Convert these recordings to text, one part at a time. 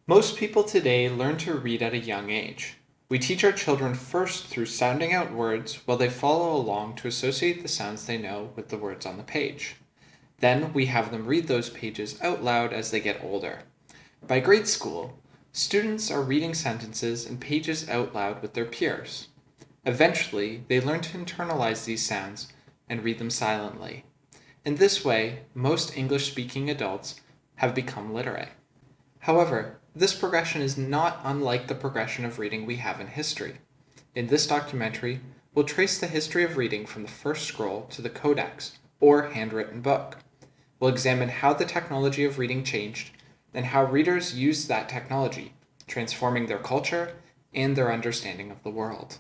Most people today learn to read at a young age. We teach our children first through sounding out words while they follow along to associate the sounds they know with the words on the page. Then we have them read those pages out loud as they get older. By grade school, students are reading sentences and pages out loud with their peers. Eventually, they learn to internalize these sounds and read them silently. In this way, most English-speaking adults have become literate. However, this progression is not unlike the progression of reading we have in history. In this documentary, we'll trace the history of reading from the first scroll to the Codex, or handwritten book. We'll examine how the technology of reading changed and how readers used that technology, transforming their culture and their understanding of the world.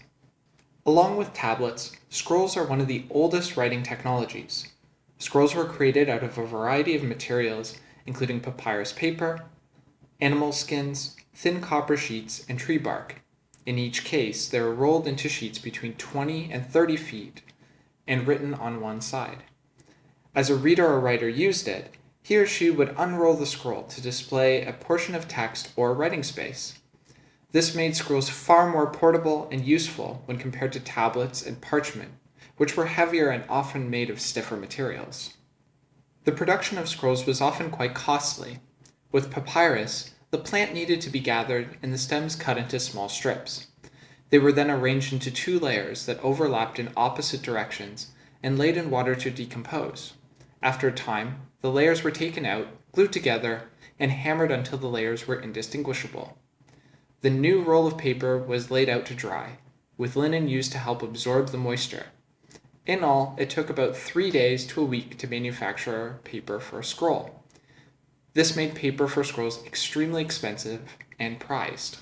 Along with tablets, scrolls are one of the oldest writing technologies. Scrolls were created out of a variety of materials, including papyrus paper, animal skins, thin copper sheets, and tree bark. In each case, they are rolled into sheets between 20 and 30 feet and written on one side. As a reader or writer used it, he or she would unroll the scroll to display a portion of text or writing space. This made scrolls far more portable and useful when compared to tablets and parchment, which were heavier and often made of stiffer materials. The production of scrolls was often quite costly. With papyrus, the plant needed to be gathered and the stems cut into small strips. They were then arranged into two layers that overlapped in opposite directions and laid in water to decompose. After a time, the layers were taken out, glued together, and hammered until the layers were indistinguishable. The new roll of paper was laid out to dry, with linen used to help absorb the moisture. In all, it took about 3 days to a week to manufacture paper for a scroll. This made paper for scrolls extremely expensive and prized.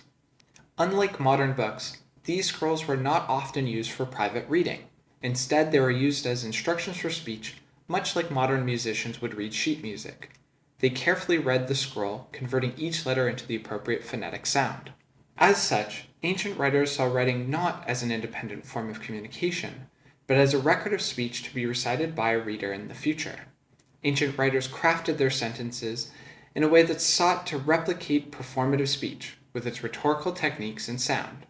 Unlike modern books, these scrolls were not often used for private reading. Instead, they were used as instructions for speech, much like modern musicians would read sheet music. They carefully read the scroll, converting each letter into the appropriate phonetic sound. As such, ancient writers saw writing not as an independent form of communication, but as a record of speech to be recited by a reader in the future. Ancient writers crafted their sentences in a way that sought to replicate performative speech with its rhetorical techniques and sound.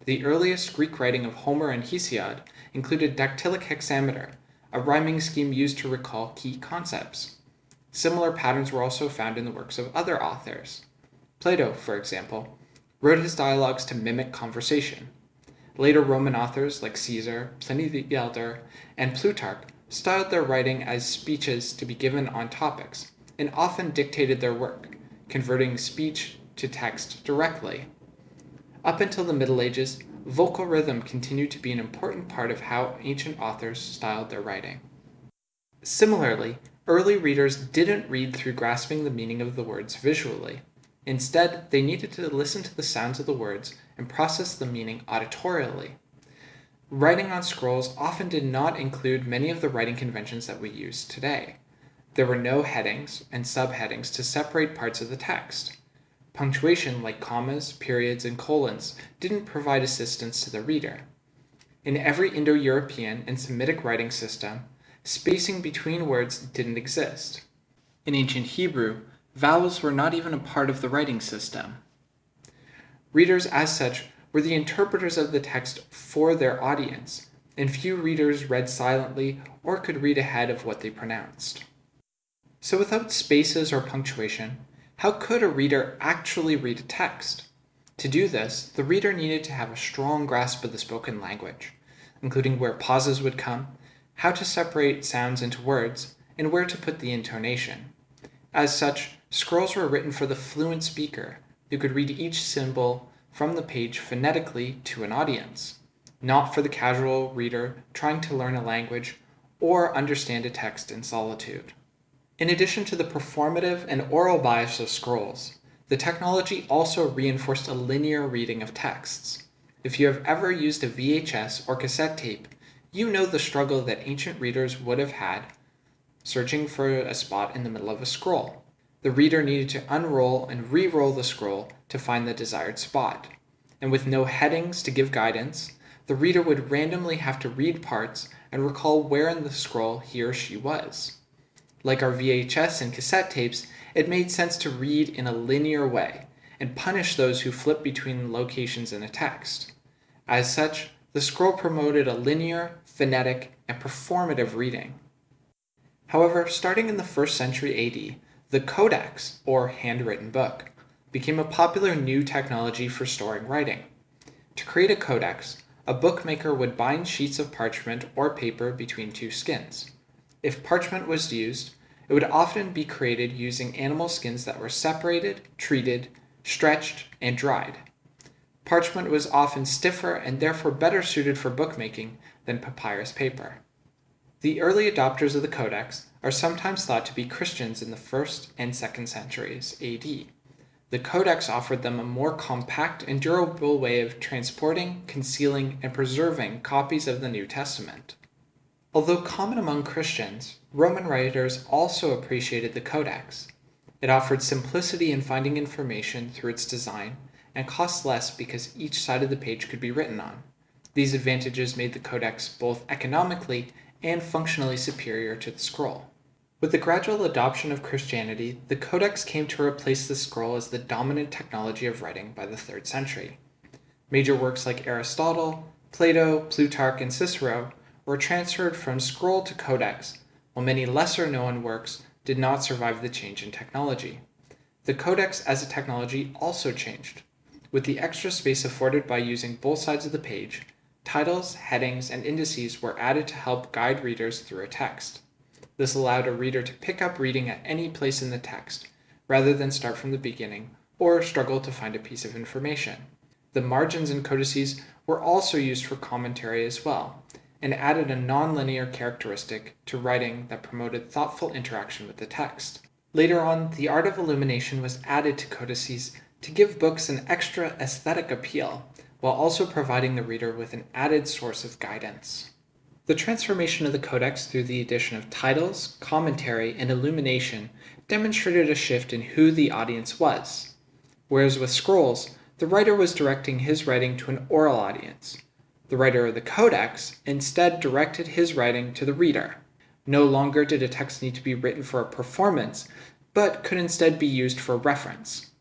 The earliest Greek writing of Homer and Hesiod included dactylic hexameter, a rhyming scheme used to recall key concepts. Similar patterns were also found in the works of other authors. Plato, for example, wrote his dialogues to mimic conversation. Later Roman authors like Caesar, Pliny the Elder, and Plutarch styled their writing as speeches to be given on topics, and often dictated their work, converting speech to text directly. Up until the Middle Ages, vocal rhythm continued to be an important part of how ancient authors styled their writing. Similarly, early readers didn't read through grasping the meaning of the words visually. Instead, they needed to listen to the sounds of the words and process the meaning auditorially. Writing on scrolls often did not include many of the writing conventions that we use today. There were no headings and subheadings to separate parts of the text. Punctuation like commas, periods, and colons didn't provide assistance to the reader. In every Indo-European and Semitic writing system, spacing between words didn't exist. In ancient Hebrew, vowels were not even a part of the writing system. Readers, as such, were the interpreters of the text for their audience, and few readers read silently or could read ahead of what they pronounced. So without spaces or punctuation, how could a reader actually read a text? To do this, the reader needed to have a strong grasp of the spoken language, including where pauses would come, how to separate sounds into words, and where to put the intonation. As such, scrolls were written for the fluent speaker, who could read each symbol from the page phonetically to an audience, not for the casual reader trying to learn a language or understand a text in solitude. In addition to the performative and oral bias of scrolls, the technology also reinforced a linear reading of texts. If you have ever used a VHS or cassette tape, you know the struggle that ancient readers would have had searching for a spot in the middle of a scroll. The reader needed to unroll and re-roll the scroll to find the desired spot. And with no headings to give guidance, the reader would randomly have to read parts and recall where in the scroll he or she was. Like our VHS and cassette tapes, it made sense to read in a linear way, and punish those who flip between locations in a text. As such, the scroll promoted a linear, phonetic, and performative reading. However, starting in the 1st century AD, the Codex, or handwritten book, became a popular new technology for storing writing. To create a codex, a bookmaker would bind sheets of parchment or paper between two skins. If parchment was used, it would often be created using animal skins that were separated, treated, stretched, and dried. Parchment was often stiffer and therefore better suited for bookmaking than papyrus paper. The early adopters of the Codex are sometimes thought to be Christians in the 1st and 2nd centuries AD. The Codex offered them a more compact and durable way of transporting, concealing, and preserving copies of the New Testament. Although common among Christians, Roman writers also appreciated the Codex. It offered simplicity in finding information through its design, and cost less because each side of the page could be written on. These advantages made the Codex both economically and functionally superior to the scroll. With the gradual adoption of Christianity, the Codex came to replace the scroll as the dominant technology of writing by the 3rd century. Major works like Aristotle, Plato, Plutarch, and Cicero were transferred from scroll to Codex, while many lesser-known works did not survive the change in technology. The Codex as a technology also changed. With the extra space afforded by using both sides of the page, titles, headings, and indices were added to help guide readers through a text. This allowed a reader to pick up reading at any place in the text, rather than start from the beginning or struggle to find a piece of information. The margins and codices were also used for commentary as well, and added a non-linear characteristic to writing that promoted thoughtful interaction with the text. Later on, the art of illumination was added to codices to give books an extra aesthetic appeal, while also providing the reader with an added source of guidance. The transformation of the Codex through the addition of titles, commentary, and illumination demonstrated a shift in who the audience was. Whereas with scrolls, the writer was directing his writing to an oral audience. The writer of the Codex instead directed his writing to the reader. No longer did a text need to be written for a performance, but could instead be used for reference.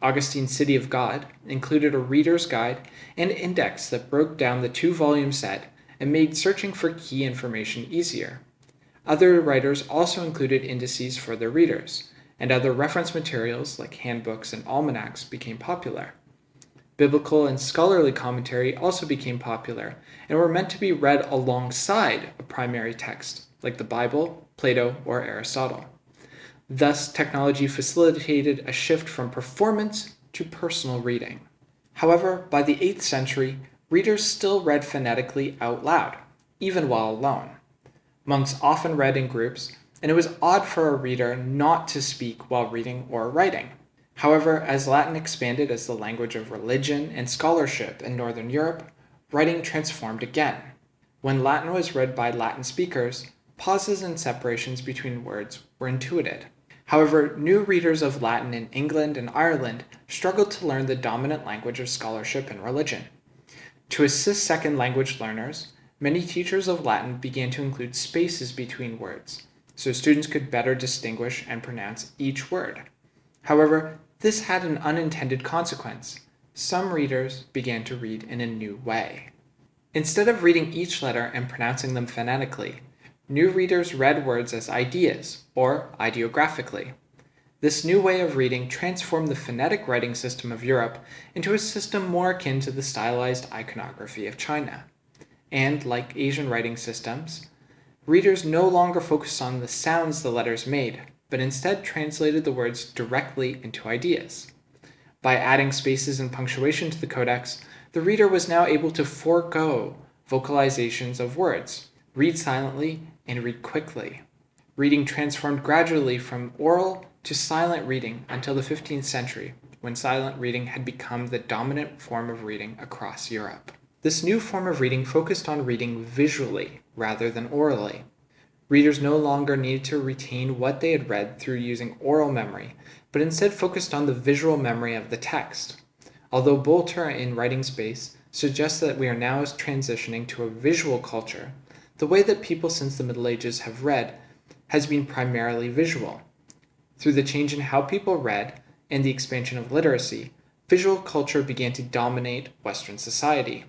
Augustine's City of God included a reader's guide and index that broke down the 2-volume set and made searching for key information easier. Other writers also included indices for their readers, and other reference materials like handbooks and almanacs became popular. Biblical and scholarly commentary also became popular and were meant to be read alongside a primary text like the Bible, Plato, or Aristotle. Thus, technology facilitated a shift from performance to personal reading. However, by the 8th century, readers still read phonetically out loud, even while alone. Monks often read in groups, and it was odd for a reader not to speak while reading or writing. However, as Latin expanded as the language of religion and scholarship in Northern Europe, writing transformed again. When Latin was read by Latin speakers, pauses and separations between words were intuited. However, new readers of Latin in England and Ireland struggled to learn the dominant language of scholarship and religion. To assist second language learners, many teachers of Latin began to include spaces between words, so students could better distinguish and pronounce each word. However, this had an unintended consequence. Some readers began to read in a new way. Instead of reading each letter and pronouncing them phonetically, new readers read words as ideas, or ideographically. This new way of reading transformed the phonetic writing system of Europe into a system more akin to the stylized iconography of China. And, like Asian writing systems, readers no longer focused on the sounds the letters made, but instead translated the words directly into ideas. By adding spaces and punctuation to the Codex, the reader was now able to forego vocalizations of words, read silently, and read quickly. Reading transformed gradually from oral to silent reading until the 15th century, when silent reading had become the dominant form of reading across Europe. This new form of reading focused on reading visually rather than orally. Readers no longer needed to retain what they had read through using oral memory, but instead focused on the visual memory of the text. Although Bolter in Writing Space suggests that we are now transitioning to a visual culture, the way that people since the Middle Ages have read has been primarily visual. Through the change in how people read and the expansion of literacy, visual culture began to dominate Western society.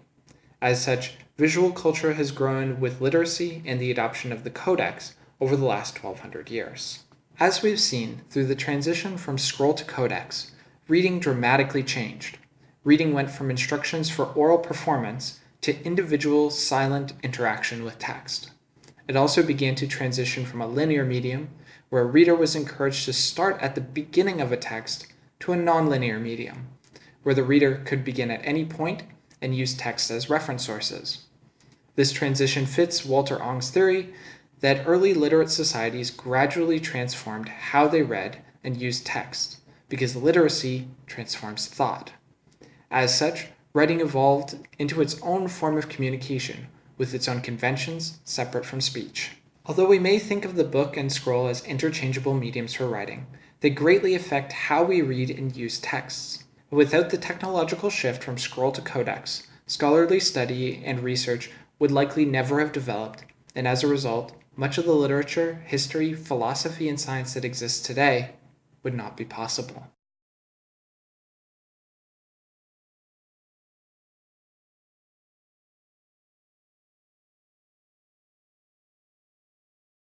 As such, visual culture has grown with literacy and the adoption of the Codex over the last 1200 years. As we've seen, through the transition from scroll to Codex, reading dramatically changed. Reading went from instructions for oral performance to individual, silent interaction with text. It also began to transition from a linear medium, where a reader was encouraged to start at the beginning of a text, to a nonlinear medium, where the reader could begin at any point and use text as reference sources. This transition fits Walter Ong's theory that early literate societies gradually transformed how they read and used text, because literacy transforms thought. As such, writing evolved into its own form of communication, with its own conventions separate from speech. Although we may think of the book and scroll as interchangeable mediums for writing, they greatly affect how we read and use texts. Without the technological shift from scroll to codex, scholarly study and research would likely never have developed, and as a result, much of the literature, history, philosophy, and science that exists today would not be possible.